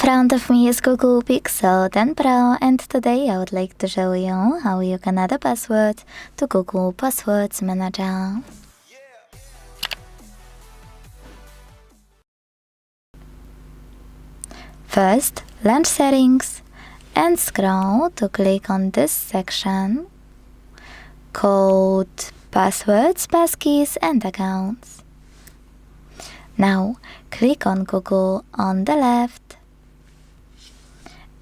front of me is Google Pixel 10 Pro, and today I would like to show you how you can add a password to Google Passwords Manager. First, launch Settings and scroll to click on this section called Passwords, Passkeys and Accounts. Now, click on Google on the left.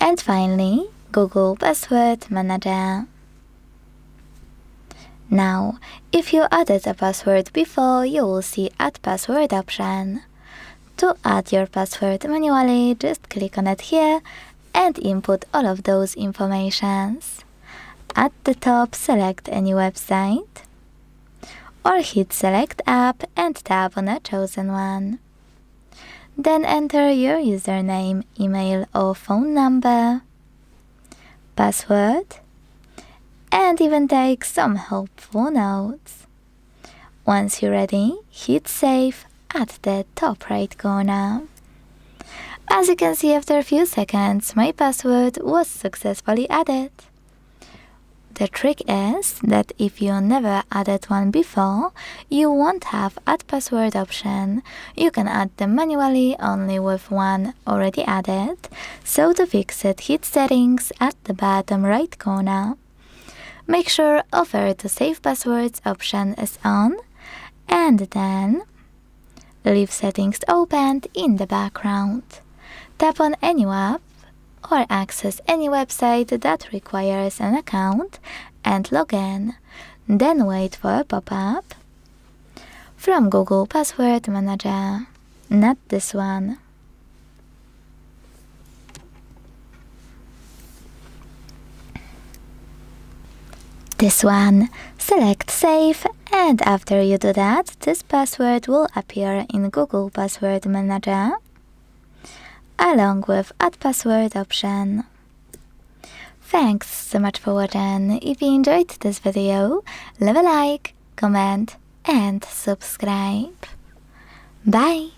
And finally, Google Password Manager. Now, if you added a password before, you will see Add Password option. To add your password manually, just click on it here and input all of those informations. At the top, select any website, or hit Select App and tap on a chosen one. Then enter your username, email or phone number, password, and even take some helpful notes. Once you're ready, hit Save at the top right corner. As you can see, after a few seconds, my password was successfully added. The trick is that if you never added one before, you won't have Add Password option. You can add them manually only with one already added. So to fix it, hit Settings at the bottom right corner. Make sure Offer to Save Passwords option is on, and then leave settings opened in the background. Tap on any app or access any website that requires an account and log in. Then wait for a pop-up from Google Password Manager, not this one. This one. Select Save, and after you do that, this password will appear in Google Password Manager along with Add Password option. Thanks so much for watching. If you enjoyed this video, leave a like, comment and subscribe. Bye!